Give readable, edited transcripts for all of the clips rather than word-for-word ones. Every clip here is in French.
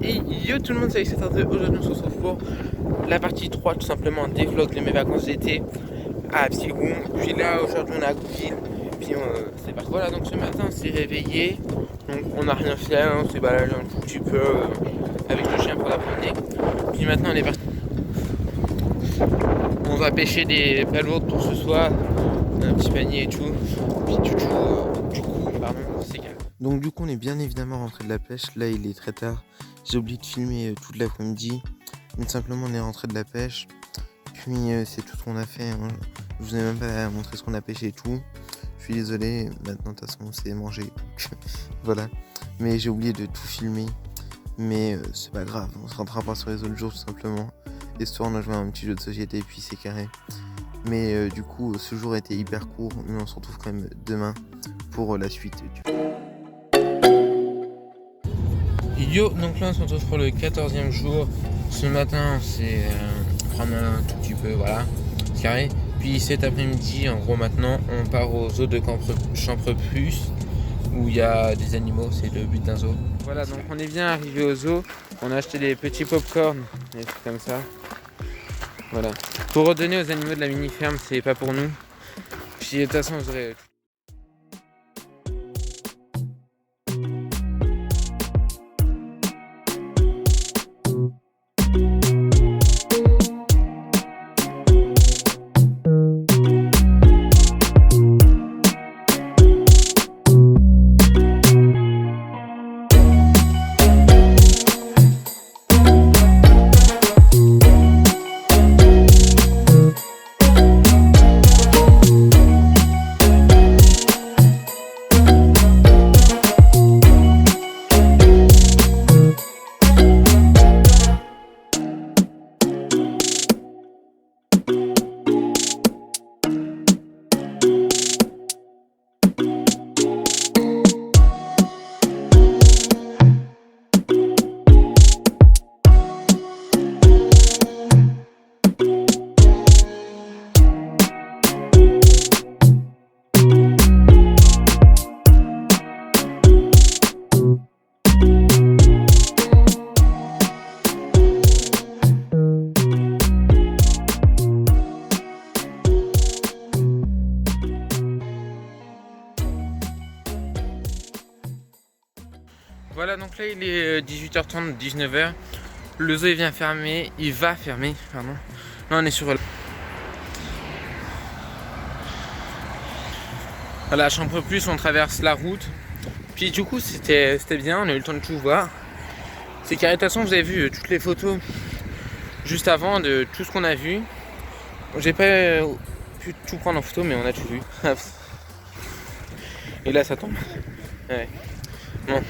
Et yo tout le monde, salut, c'est Tardeux. Aujourd'hui on se retrouve pour la partie 3 tout simplement des vlogs de mes vacances d'été à Psygoum. Puis là aujourd'hui on est à Gouville. Puis c'est parti. Voilà, donc ce matin on s'est réveillé. Donc on n'a rien fait, on s'est baladé un tout petit peu avec le chien pour la promener. Puis maintenant on est parti. On va pêcher des palourdes pour ce soir. Un petit panier et tout. Puis du coup, pardon, c'est calme. Donc du coup on est bien évidemment rentré de la pêche. Là il est très tard. J'ai oublié de filmer toute l'après-midi. Mais simplement on est rentré de la pêche. Puis c'est tout ce qu'on a fait. Hein. Je vous ai même pas montré ce qu'on a pêché et tout. Je suis désolé. Maintenant de toute façon c'est mangé. Voilà. Mais j'ai oublié de tout filmer. Mais c'est pas grave. On se rentrera pas sur les autres jours tout simplement. Et ce soir on a joué à un petit jeu de société et puis c'est carré. Mais du coup ce jour était hyper court. Mais on se retrouve quand même demain pour la suite du... Yo, donc là on se retrouve pour le 14e jour. Ce matin on s'est promené un tout petit peu, voilà, c'est carré. Puis cet après-midi, en gros maintenant, on part au zoo de Champrepuce où il y a des animaux, c'est le but d'un zoo. Voilà, donc on est bien arrivé au zoo. On a acheté des petits pop-corn, des trucs comme ça. Voilà. Pour redonner aux animaux de la mini-ferme, c'est pas pour nous. Puis de toute façon, vous aurez... Voilà, donc là il est 18h30, 19h. Le zoo il vient fermer, il va fermer, pardon. Là on est sur... Voilà, à Champrepuce, on traverse la route. Puis du coup c'était bien, on a eu le temps de tout voir. C'est carré, de toute façon vous avez vu toutes les photos juste avant de tout ce qu'on a vu. J'ai pas pu tout prendre en photo mais on a tout vu. Et là ça tombe. Ouais. Bon.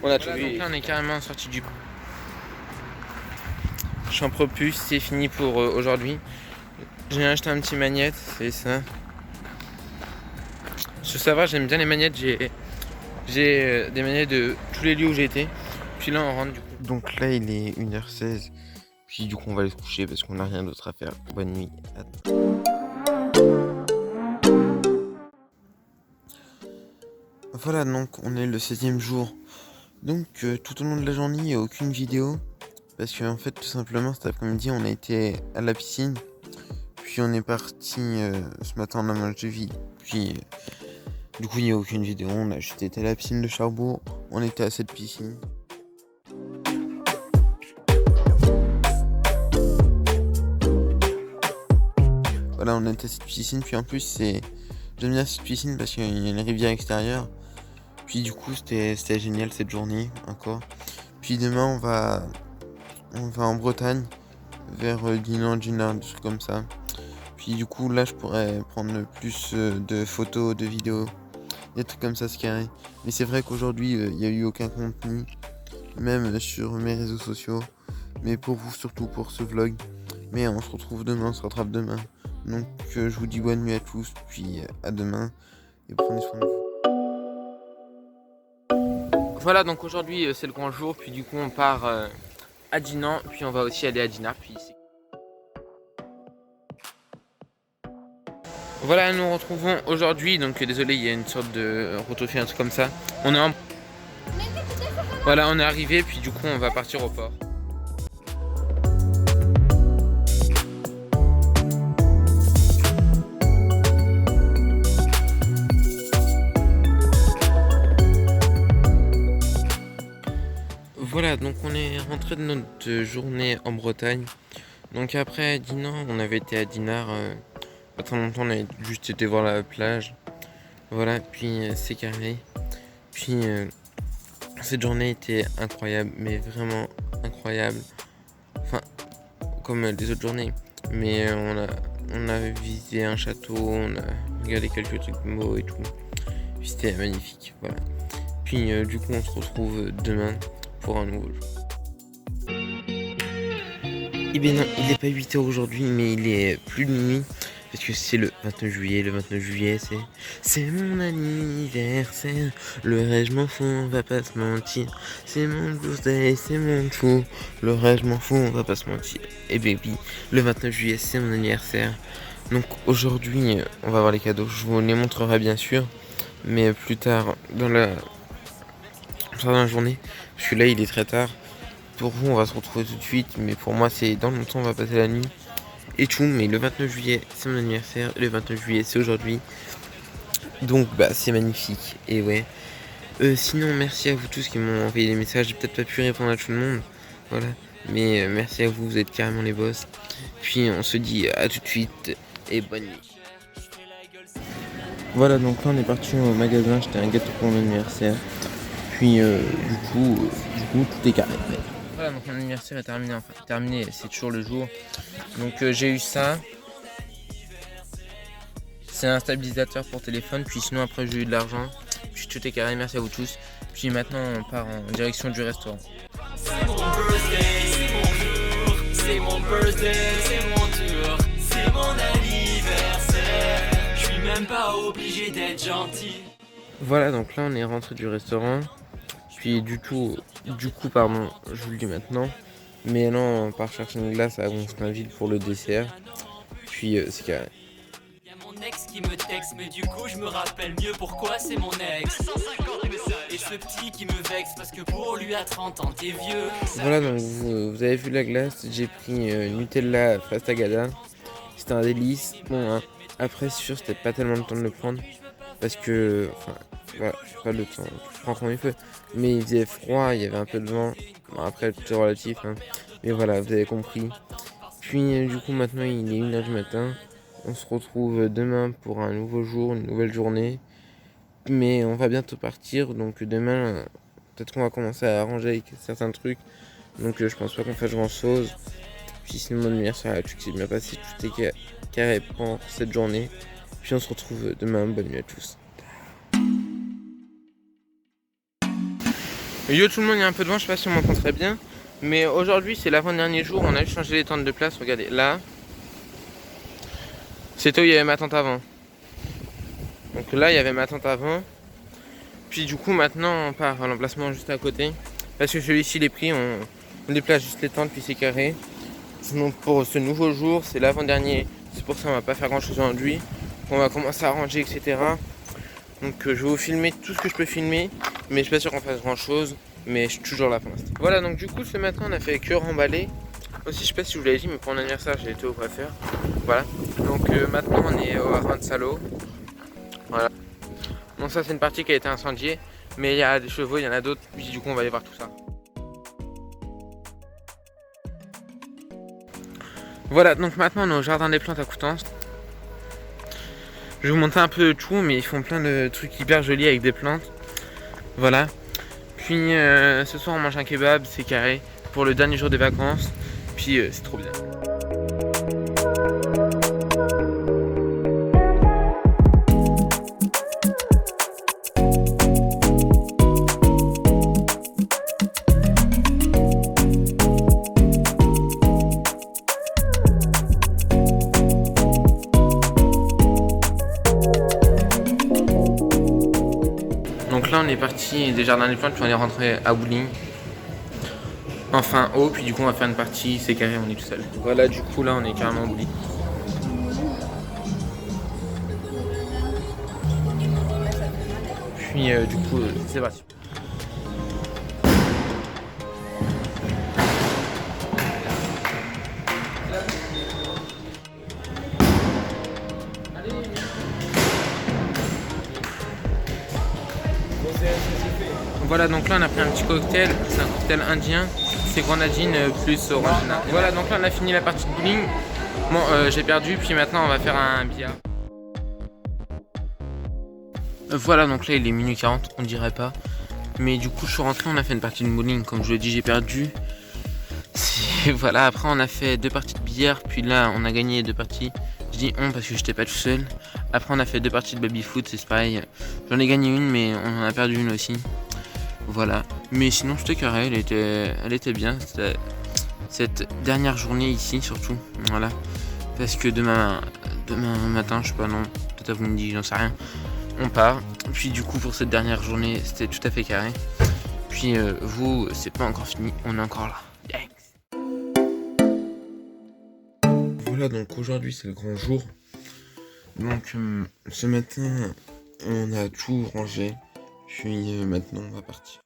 On a tout vu. Donc là on est carrément sorti du Champrepuce, c'est fini pour aujourd'hui. J'ai acheté un petit magnète, c'est ça. Ça va, j'aime bien les magnettes, j'ai des magnettes de tous les lieux où j'ai été. Puis là on rentre du coup. Donc là il est 1h16. Puis du coup on va aller se coucher parce qu'on n'a rien d'autre à faire. Bonne nuit. Voilà, donc on est le 16e jour. Donc tout au long de la journée, il n'y a aucune vidéo. Parce qu'en fait, tout simplement, cet après-midi, on a été à la piscine. Puis on est parti ce matin, on a mangé vide. Puis du coup, il n'y a aucune vidéo. On a juste été à la piscine de Cherbourg. On était à cette piscine. Voilà, on était à cette piscine. Puis en plus, j'aime bien cette piscine parce qu'il y a une rivière extérieure. Puis du coup c'était génial cette journée encore. Puis demain on va en Bretagne vers Dinan, des trucs comme ça. Puis du coup là je pourrais prendre plus de photos, de vidéos, des trucs comme ça, c'est carré. Mais c'est vrai qu'aujourd'hui il n'y a eu aucun contenu, même sur mes réseaux sociaux. Mais pour vous, surtout pour ce vlog. Mais on se retrouve demain, on se rattrape demain. Donc je vous dis bonne nuit à tous, puis à demain. Et prenez soin de vous. Voilà, donc aujourd'hui c'est le grand jour, puis du coup on part à Dinan, puis on va aussi aller à Dinard, puis ici. Voilà, nous retrouvons aujourd'hui, donc désolé, il y a une sorte de rotofie, un truc comme ça. On est en... Voilà, on est arrivé, puis du coup on va partir au port. Voilà, donc on est rentré de notre journée en Bretagne. Donc après Dinan, on avait été à Dinard. Pas très longtemps, on avait juste été voir la plage. Voilà, puis c'est carré. Puis cette journée était incroyable, mais vraiment incroyable. Enfin, comme les autres journées. Mais on a visité un château, on a regardé quelques trucs beaux et tout. Puis c'était magnifique, voilà. Puis du coup, on se retrouve demain pour un nouveau jour. Eh bien non, il n'est pas 8h aujourd'hui, mais il est plus de minuit. Parce que c'est le 29 juillet. Le 29 juillet, c'est mon anniversaire. Le reste, je m'en fous, on va pas se mentir. C'est mon birthday, c'est mon tout. Le reste, je m'en fous, on va pas se mentir. Et baby, le 29 juillet, c'est mon anniversaire. Donc aujourd'hui, on va voir les cadeaux. Je vous les montrerai bien sûr. Mais plus tard, dans la journée. Parce que là, il est très tard. Pour vous, on va se retrouver tout de suite. Mais pour moi, c'est dans longtemps, on va passer la nuit. Et tout, mais le 29 juillet, c'est mon anniversaire. Le 29 juillet, c'est aujourd'hui. Donc, bah, c'est magnifique. Et ouais. Sinon, merci à vous tous qui m'ont envoyé des messages. J'ai peut-être pas pu répondre à tout le monde. Voilà. Mais merci à vous, vous êtes carrément les boss. Puis, on se dit à tout de suite. Et bonne nuit. Voilà, donc là, on est parti au magasin. J'étais un gâteau pour mon anniversaire. Puis, du coup, tout est carré. Ouais. Voilà, donc mon anniversaire est terminé. Enfin, terminé, c'est toujours le jour. Donc j'ai eu ça. C'est un stabilisateur pour téléphone. Puis sinon après j'ai eu de l'argent. Puis tout est carré, merci à vous tous. Puis maintenant on part en direction du restaurant. C'est mon birthday, c'est mon jour. C'est mon birthday, c'est mon tour. C'est mon anniversaire. Je suis même pas obligé d'être gentil. Voilà, donc là on est rentré du restaurant. Puis du coup, je vous le dis maintenant. Mais là, on part chercher une glace à Gonfalonville pour le dessert. Puis c'est carré. Y'a mon ex qui me texte, mais du coup, je me rappelle mieux pourquoi c'est mon ex. 150 messages. Et ce petit qui me vexe, parce que pour lui à 30 ans, t'es vieux. Voilà, donc vous avez vu la glace. J'ai pris Nutella Frastagada. C'était un délice. Bon, hein, après, c'est sûr, c'était pas tellement le temps de le prendre. Parce que, enfin, voilà, pas le temps. Je prends comme il faut. Mais il faisait froid, il y avait un peu de vent. Bon, après, tout est relatif. Hein. Mais voilà, vous avez compris. Puis, du coup, maintenant, il est 1h du matin. On se retrouve demain pour un nouveau jour, une nouvelle journée. Mais on va bientôt partir. Donc, demain, peut-être qu'on va commencer à arranger avec certains trucs. Donc, je pense pas qu'on fasse grand chose. Puis, sinon, mon anniversaire, tout s'est bien passé. Tout est carré pour cette journée. Puis, on se retrouve demain. Bonne nuit à tous. Yo tout le monde, il y a un peu de vent, je sais pas si on m'entend très bien. Mais aujourd'hui c'est l'avant-dernier jour, on a dû changer les tentes de place, regardez, là. C'était où il y avait ma tente avant. Donc là il y avait ma tente avant. Puis du coup maintenant on part à l'emplacement juste à côté. Parce que celui-ci il est pris, on déplace juste les tentes puis c'est carré. Donc pour ce nouveau jour, c'est l'avant-dernier. C'est pour ça qu'on va pas faire grand chose aujourd'hui. On va commencer à ranger, etc. Donc je vais vous filmer tout ce que je peux filmer. Mais je suis pas sûr qu'on fasse grand chose. Mais je suis toujours là pour l'instant. Voilà, donc du coup ce matin on a fait que remballer. Aussi je sais pas si je vous l'avais dit, mais pour mon anniversaire j'ai été au coiffeur. Voilà. Donc maintenant on est au Haras de Salo. Voilà. Donc ça c'est une partie qui a été incendiée. Mais il y a des chevaux, il y en a d'autres. Puis du coup on va aller voir tout ça. Voilà, donc maintenant on est au jardin des plantes à Coutances. Je vais vous montrer un peu tout, mais ils font plein de trucs hyper jolis avec des plantes. Voilà. Puis ce soir on mange un kebab, c'est carré, pour le dernier jour des vacances. Puis c'est trop bien. Donc là on est parti des jardins des plantes, puis on est rentré à Boulignes. Enfin haut, puis du coup on va faire une partie, c'est carré, on est tout seul. Voilà, du coup là on est carrément au Boulignes. Puis du coup c'est parti. Voilà, donc là on a pris un petit cocktail, c'est un cocktail indien, c'est grenadine plus orangina. Voilà, donc là on a fini la partie de bowling. Bon, j'ai perdu, puis maintenant on va faire un billard. Voilà, donc là il est minuit 40, on dirait pas. Mais du coup je suis rentré, on a fait une partie de bowling, comme je l'ai dit j'ai perdu. Voilà, après on a fait 2 parties de billard, puis là on a gagné 2 parties. Je dis on parce que j'étais pas tout seul. Après on a fait 2 parties de baby-foot, c'est pareil. J'en ai gagné une mais on en a perdu une aussi. Voilà, mais sinon c'était carré, elle était bien cette dernière journée ici surtout. Voilà, parce que demain matin, je sais pas, non, peut-être à vous me dites, j'en sais rien. On part, puis du coup pour cette dernière journée c'était tout à fait carré. Puis vous, c'est pas encore fini, on est encore là. Voilà, donc aujourd'hui c'est le grand jour. Donc ce matin on a tout rangé, puis maintenant on va partir.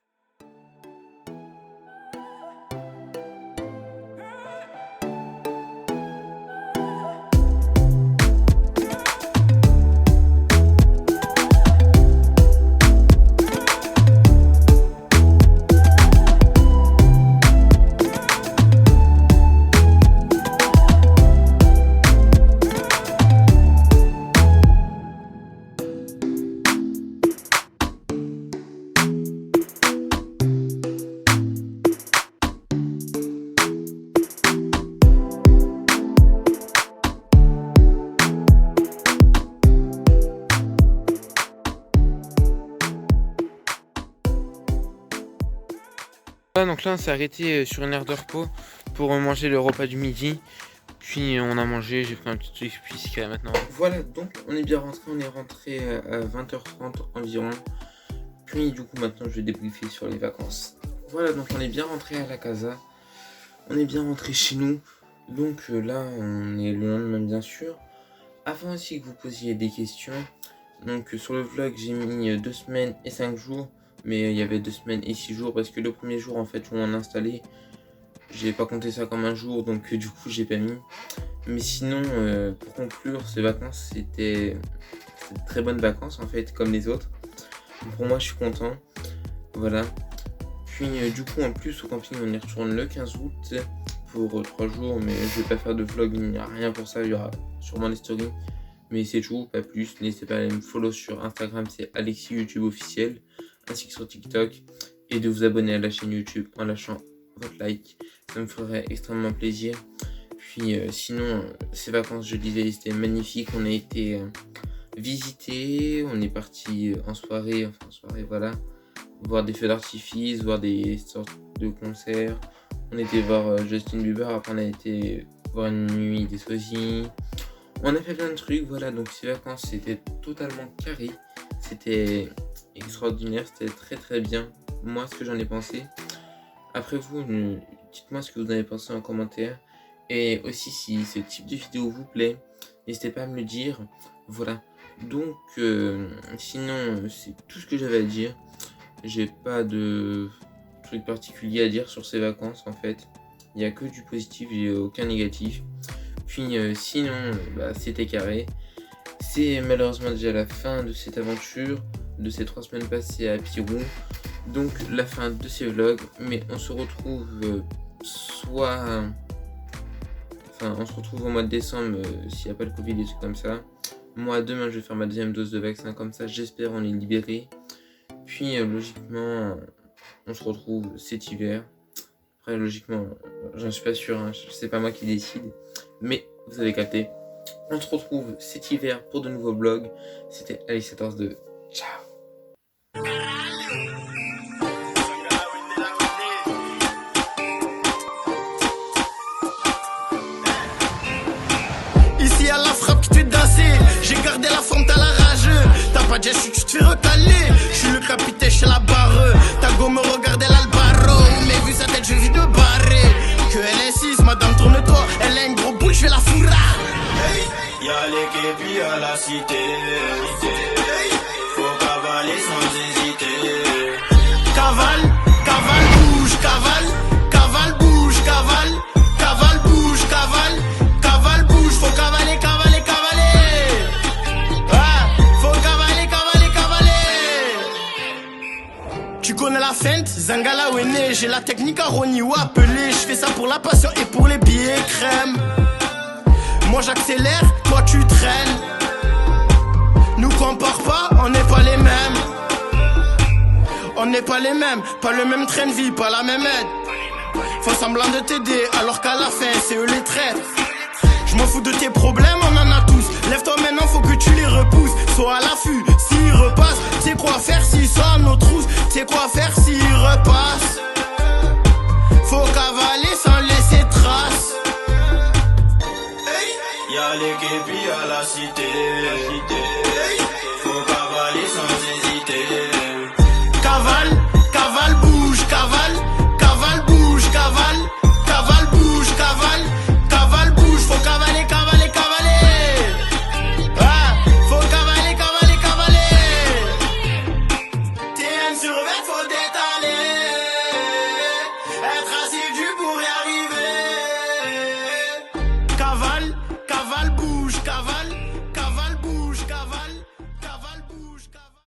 Donc là on s'est arrêté sur une aire de repos pour manger le repas du midi. Puis on a mangé, j'ai pris un petit truc, puis c'est maintenant. Voilà, donc on est bien rentré, on est rentré à 20h30 environ. Puis du coup maintenant je vais débriefer sur les vacances. Voilà, donc on est bien rentré à la casa. On est bien rentré chez nous. Donc là on est le lendemain bien sûr. Avant aussi que vous posiez des questions, donc sur le vlog j'ai mis 2 semaines et 5 jours. Mais il y avait 2 semaines et 6 jours parce que le premier jour en fait où on a installé, j'ai pas compté ça comme un jour, donc du coup j'ai pas mis. Mais sinon pour conclure, ces vacances c'était de très bonnes vacances en fait comme les autres. Donc, pour moi je suis content. Voilà. Puis du coup en plus au camping on y retourne le 15 août pour 3 jours, mais je vais pas faire de vlog, il n'y a rien pour ça, il y aura sûrement des stories. Mais c'est tout, pas plus. N'hésitez pas à aller me follow sur Instagram, c'est Alexis YouTube officiel, ainsi que sur TikTok, et de vous abonner à la chaîne YouTube en lâchant votre like, ça me ferait extrêmement plaisir. Puis sinon ces vacances, je disais, c'était magnifique. On a été visiter, on est parti en soirée voilà, voir des feux d'artifice, voir des sortes de concerts. On était voir Justin Bieber, après on a été voir une nuit des sosies. On a fait plein de trucs, voilà, donc ces vacances c'était totalement carré, c'était extraordinaire, c'était très très bien, moi ce que j'en ai pensé. Après vous, dites-moi ce que vous en avez pensé en commentaire, et aussi si ce type de vidéo vous plaît, n'hésitez pas à me le dire, voilà. Donc sinon c'est tout ce que j'avais à dire, j'ai pas de truc particulier à dire sur ces vacances en fait, il n'y a que du positif, j'ai aucun négatif. Puis sinon, c'était carré. C'est malheureusement déjà la fin de cette aventure, de ces 3 semaines passées à Pirou. Donc la fin de ces vlogs. Mais on se retrouve on se retrouve au mois de décembre s'il n'y a pas le Covid et tout comme ça. Moi demain je vais faire ma 2e dose de vaccin, comme ça j'espère on est libéré. Puis logiquement on se retrouve cet hiver. Après logiquement j'en suis pas sûr, hein, c'est pas moi qui décide. Mais vous avez capté. On se retrouve cet hiver pour de nouveaux vlogs. C'était Alice14 Ciao. Ici à la frappe, tu t'es dansé. J'ai gardé la forme, t'as la rageux. T'as pas déjà su, tu te fais recaler. Je suis le capitaine chez la barre. T'as go me regarder l'albaro. Mais vu sa tête, je vis de barré. Que elle est 6, madame, tourne-toi. Elle a une gros boule, je vais la fourra. Y'a l'équipe, puis y'a la cité. Faut cavaler sans hésiter. Cavale, cavale, bouge, cavale. Cavale, bouge, cavale. Cavale, bouge, cavale. Cavale, bouge, faut cavaler, cavaler, cavaler. Ouais, faut cavaler, cavaler, cavaler. Tu connais la fête. appelé. J'ai la technique à Ronnie ou appelé. Je fais ça pour la passion et pour les billets crème. Moi j'accélère, toi tu traînes. Nous compare pas, on n'est pas les mêmes. On n'est pas les mêmes, pas le même train de vie, pas la même aide. Faut semblant de t'aider alors qu'à la fin c'est eux les traîtres. Je m'en fous de tes problèmes, on en a tous. Lève-toi maintenant, faut que tu les repousses. Sois à l'affût, s'ils repassent. T'sais quoi faire s'ils sont à nos trousses. T'sais quoi faire s'ils repassent. Faut cavaler sans laisser trace. Y'a les képis à la cité.